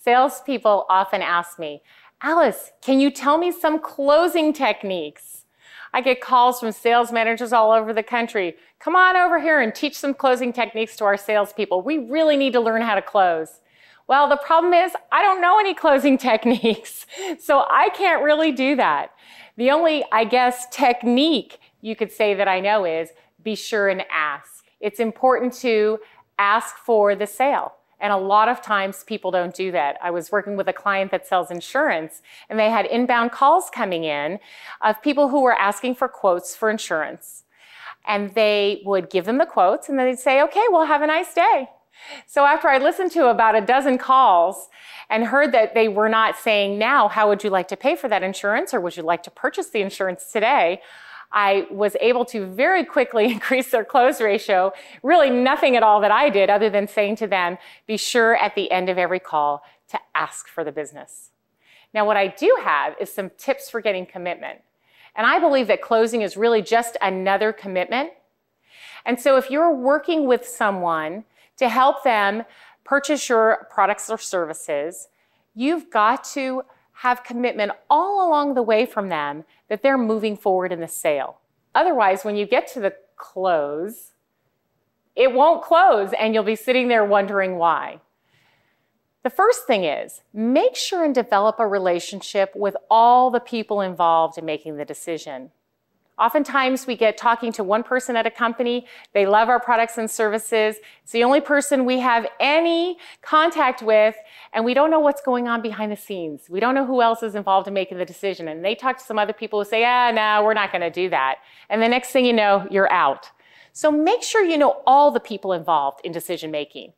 Salespeople often ask me, Alice, can you tell me some closing techniques? I get calls from sales managers all over the country. Come on over here and teach some closing techniques to our salespeople. We really need to learn how to close. Well, the problem is I don't know any closing techniques, so I can't really do that. The only, I guess, technique you could say that I know is be sure and ask. It's important to ask for the sale. And a lot of times people don't do that. I was working with a client that sells insurance, and they had inbound calls coming in of people who were asking for quotes for insurance. And they would give them the quotes, and then they'd say, okay, well, have a nice day. So after I listened to about a dozen calls and heard that they were not saying, now, how would you like to pay for that insurance, or would you like to purchase the insurance today? I was able to very quickly increase their close ratio. Really nothing at all that I did other than saying to them, be sure at the end of every call to ask for the business. Now, what I do have is some tips for getting commitment. And I believe that closing is really just another commitment. And so if you're working with someone to help them purchase your products or services, you've got to have commitment all along the way from them that they're moving forward in the sale. Otherwise, when you get to the close, it won't close and you'll be sitting there wondering why. The first thing is, make sure and develop a relationship with all the people involved in making the decision. Oftentimes we get talking to one person at a company, they love our products and services, it's the only person we have any contact with, and we don't know what's going on behind the scenes. We don't know who else is involved in making the decision. And they talk to some other people who say, no, we're not gonna do that. And the next thing you know, you're out. So make sure you know all the people involved in decision making.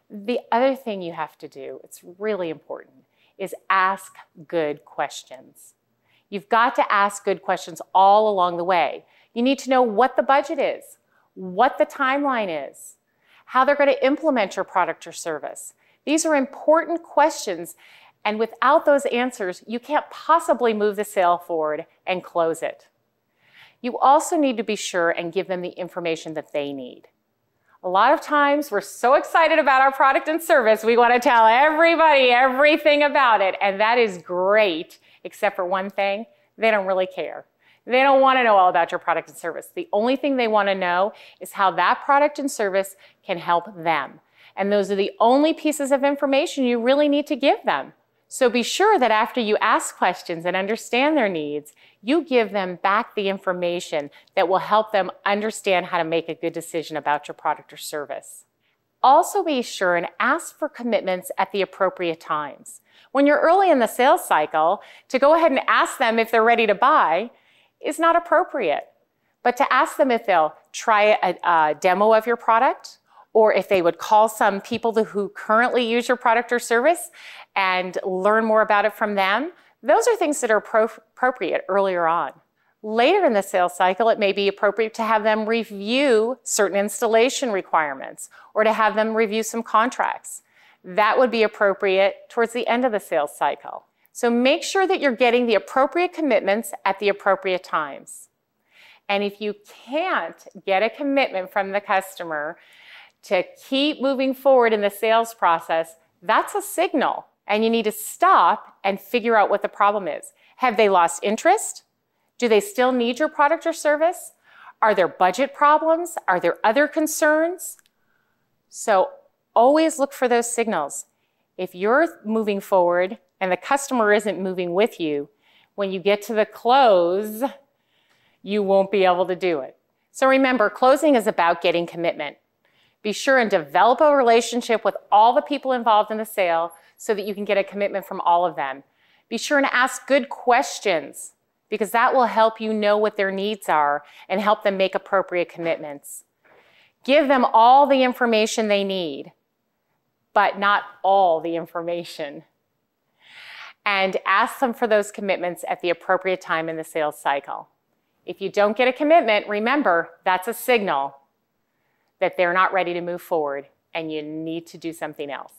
The other thing you have to do, it's really important, is ask good questions. You've got to ask good questions all along the way. You need to know what the budget is, what the timeline is, how they're going to implement your product or service. These are important questions, and without those answers, you can't possibly move the sale forward and close it. You also need to be sure and give them the information that they need. A lot of times we're so excited about our product and service, we want to tell everybody everything about it, and that is great, except for one thing, they don't really care. They don't want to know all about your product and service. The only thing they want to know is how that product and service can help them. And those are the only pieces of information you really need to give them. So be sure that after you ask questions and understand their needs, you give them back the information that will help them understand how to make a good decision about your product or service. Also be sure and ask for commitments at the appropriate times. When you're early in the sales cycle, to go ahead and ask them if they're ready to buy is not appropriate. But to ask them if they'll try a demo of your product, or if they would call some people who currently use your product or service and learn more about it from them, those are things that are appropriate earlier on. Later in the sales cycle, it may be appropriate to have them review certain installation requirements or to have them review some contracts. That would be appropriate towards the end of the sales cycle. So make sure that you're getting the appropriate commitments at the appropriate times. And if you can't get a commitment from the customer to keep moving forward in the sales process, that's a signal. And you need to stop and figure out what the problem is. Have they lost interest? Do they still need your product or service? Are there budget problems? Are there other concerns? So always look for those signals. If you're moving forward and the customer isn't moving with you, when you get to the close, you won't be able to do it. So remember, closing is about getting commitment. Be sure and develop a relationship with all the people involved in the sale so that you can get a commitment from all of them. Be sure and ask good questions, because that will help you know what their needs are and help them make appropriate commitments. Give them all the information they need, but not all the information. And ask them for those commitments at the appropriate time in the sales cycle. If you don't get a commitment, remember, that's a signal that they're not ready to move forward and you need to do something else.